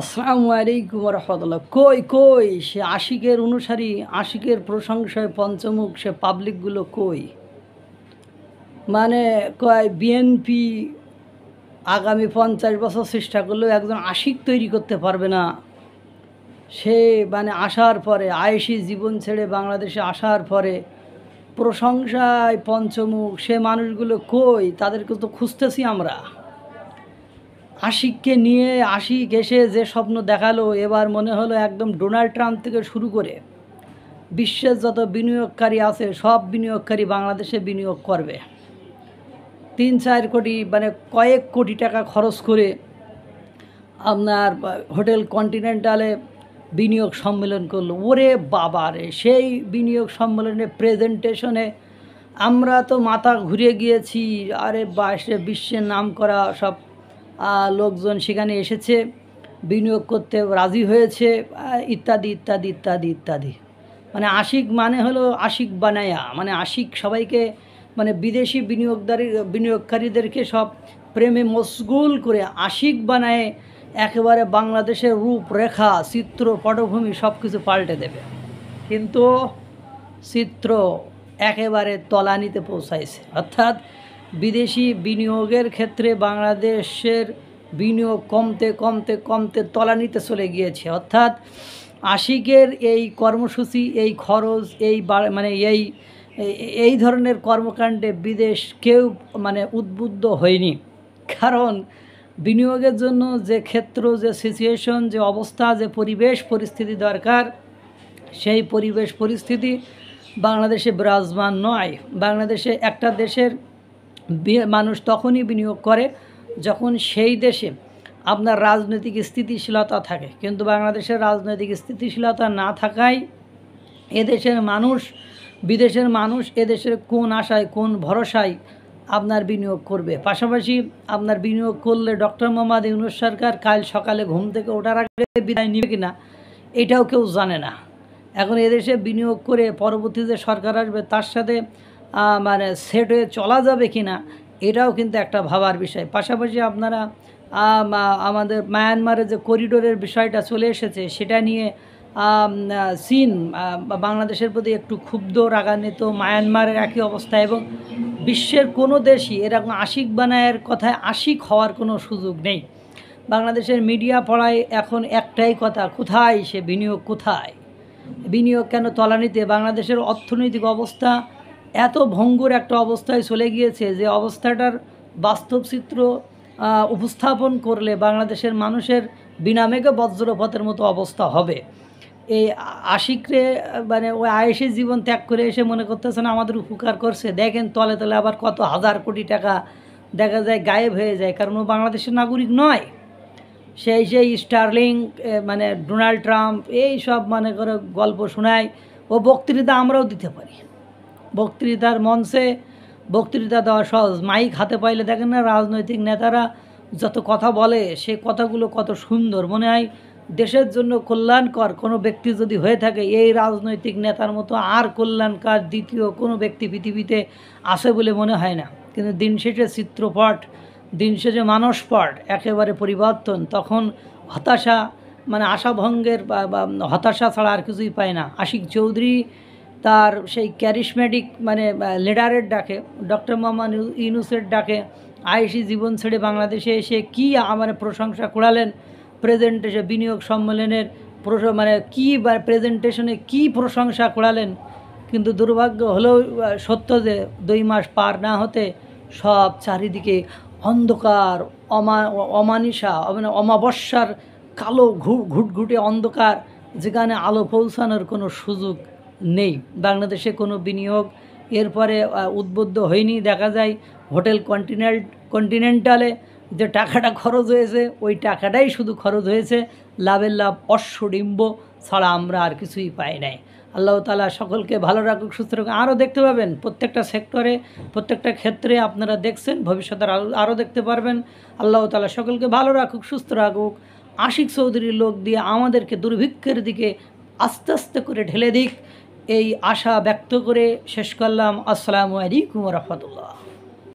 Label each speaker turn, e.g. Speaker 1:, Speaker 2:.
Speaker 1: আসসালামু আলাইকুম রহমতুল্লাহ। কই কই সে আশিকের অনুসারী, আশিকের প্রশংসায় পঞ্চমুখ সে পাবলিকগুলো কই? মানে কয় বিএনপি আগামী 50 বছর চেষ্টা করলেও একজন আশিক তৈরি করতে পারবে না। সে মানে আসার পরে, আয়েশি জীবন ছেড়ে বাংলাদেশে আসার পরে প্রশংসায় পঞ্চমুখ সে মানুষগুলো কই? তাদেরকে তো খুঁজতেছি আমরা। আশিককে নিয়ে আশিক এসে যে স্বপ্ন দেখালো, এবার মনে হলো একদম ডোনাল্ড ট্রাম্প থেকে শুরু করে বিশ্বের যত বিনিয়োগকারী আছে সব বিনিয়োগকারী বাংলাদেশে বিনিয়োগ করবে। 3-4 কোটি মানে কয়েক কোটি টাকা খরচ করে আপনার হোটেল কন্টিনেন্টালে বিনিয়োগ সম্মেলন করলো। ওরে বাবা রে, সেই বিনিয়োগ সম্মেলনে প্রেজেন্টেশনে আমরা তো মাথা ঘুরে গিয়েছি। আরে বাসে বিশ্বের নাম করা সব লোকজন সেখানে এসেছে, বিনিয়োগ করতে রাজি হয়েছে, ইত্যাদি ইত্যাদি ইত্যাদি ইত্যাদি। মানে আশিক মানে হলো আশিক বানায়া, মানে আশিক সবাইকে মানে বিদেশি বিনিয়োগকারীদেরকে সব প্রেমে মশগুল করে আশিক বানায় একেবারে বাংলাদেশের রূপরেখা, চিত্র, পটভূমি সব কিছু পাল্টে দেবে। কিন্তু চিত্র একেবারে তলানিতে পৌঁছাইছে। অর্থাৎ বিদেশি বিনিয়োগের ক্ষেত্রে বাংলাদেশের বিনিয়োগ কমতে কমতে কমতে তলানিতে চলে গিয়েছে। অর্থাৎ আশিকের এই কর্মসূচি, এই খরচ, মানে এই ধরনের কর্মকাণ্ডে বিদেশ কেউ মানে উদ্বুদ্ধ হয়নি। কারণ বিনিয়োগের জন্য যে ক্ষেত্র, যে সিচুয়েশন, যে অবস্থা, যে পরিবেশ পরিস্থিতি দরকার, সেই পরিবেশ পরিস্থিতি বাংলাদেশে বিরাজমান নয়। বাংলাদেশে একটা দেশের মানুষ তখনই বিনিয়োগ করে যখন সেই দেশে আপনার রাজনৈতিক স্থিতিশীলতা থাকে। কিন্তু বাংলাদেশের রাজনৈতিক স্থিতিশীলতা না থাকায় এদেশের মানুষ, বিদেশের মানুষ এদেশের কোন আশায়, কোন ভরসায় আপনার বিনিয়োগ করবে। পাশাপাশি আপনার বিনিয়োগ করলে ডক্টর মোহাম্মদ ইউনূস সরকার কাল সকালে ঘুম থেকে ওঠার আগে বিদায় নেবে কিনা এটাও কেউ জানে না। এখন এদেশে বিনিয়োগ করে পরবর্তী যে সরকার আসবে তার সাথে মানে সেট হয়ে চলা যাবে কিনা এটাও কিন্তু একটা ভাবার বিষয়। পাশাপাশি আপনারা আমাদের মায়ানমারের যে করিডোরের বিষয়টা চলে এসেছে সেটা নিয়ে চীন বাংলাদেশের প্রতি একটু ক্ষুব্ধ, রাগান্বিত। মায়ানমারের একই অবস্থা, এবং বিশ্বের কোনো দেশই এরকম আশিক বানায়ের কথায় আশিক হওয়ার কোনো সুযোগ নেই। বাংলাদেশের মিডিয়া পড়ায় এখন একটাই কথা, কোথায় সে বিনিয়োগ, কোথায় বিনিয়োগ, কেন তলানিতে? বাংলাদেশের অর্থনৈতিক অবস্থা এত ভঙ্গুর একটা অবস্থায় চলে গিয়েছে যে অবস্থাটার বাস্তব চিত্র উপস্থাপন করলে বাংলাদেশের মানুষের বিনামেঘে বজ্রপাতের মতো অবস্থা হবে। এই আশিকরে মানে ওই আয়েশি জীবন ত্যাগ করে এসে মনে করতেছেন আমাদের উপকার করছে। দেখেন তলে তলে আবার কত হাজার কোটি টাকা দেখা যায় গায়েব হয়ে যায়, কারণ ও বাংলাদেশের নাগরিক নয়। সেই স্টার্লিং মানে ডোনাল্ড ট্রাম্প এই সব মানে করে গল্প শোনায়। ও বক্তৃতা আমরাও দিতে পারি, বক্তৃতার মঞ্চে বক্তৃতা দেওয়া সহজ। মাইক হাতে পাইলে দেখেন না রাজনৈতিক নেতারা যত কথা বলে, সে কথাগুলো কত সুন্দর। মনে হয় দেশের জন্য কল্যাণকর কোনো ব্যক্তি যদি হয়ে থাকে, এই রাজনৈতিক নেতার মতো আর কল্যাণকর দ্বিতীয় কোনো ব্যক্তি পৃথিবীতে আছে বলে মনে হয় না। কিন্তু দিন শেষে চিত্রপট, দিন শেষে মানসপট একেবারে পরিবর্তন। তখন হতাশা মানে আশাভঙ্গের বা হতাশা ছাড়া আর কিছুই পায় না। আশিক চৌধুরী তার সেই ক্যারিশম্যাটিক মানে লিডারের ডাকে, ডক্টর মোহাম্মদ ইউনূসের ডাকে আয়েশি জীবন ছেড়ে বাংলাদেশে এসে কী মানে প্রশংসা কুড়ালেন। প্রেজেন্টেশন বিনিয়োগ সম্মেলনের মানে কী প্রেজেন্টেশনে কী প্রশংসা কুড়ালেন। কিন্তু দুর্ভাগ্য হলেও সত্য যে 2 মাস পার না হতে সব চারিদিকে অন্ধকার, অমানিসা মানে অমাবস্যার কালো ঘুটঘুটে অন্ধকার, যেখানে আলো পৌঁছানোর কোনো সুযোগ নেই। বাংলাদেশে কোনো বিনিয়োগ এরপরে উদ্বুদ্ধ হয়নি। দেখা যায় হোটেল কন্টিনেন্টালে যে টাকাটা খরচ হয়েছে ওই টাকাটাই শুধু খরচ হয়েছে, লাভের লাভ অশ্বডিম্ব ছাড়া আমরা আর কিছুই পাই নাই। আল্লাহ তাআলা সকলকে ভালো রাখুক, সুস্থ রাখুক। আরও দেখতে পাবেন প্রত্যেকটা সেক্টরে, প্রত্যেকটা ক্ষেত্রে আপনারা দেখছেন, ভবিষ্যতে আরও দেখতে পারবেন। আল্লাহ তাআলা সকলকে ভালো রাখুক, সুস্থ রাখুক। আশিক চৌধুরীর লোক দিয়ে আমাদেরকে দুর্ভিক্ষের দিকে আস্তে আস্তে করে ঢেলে দিক, এই আশা ব্যক্ত করে শেষ করলাম। আসসালামু আলাইকুম রহমতুল্লাহ।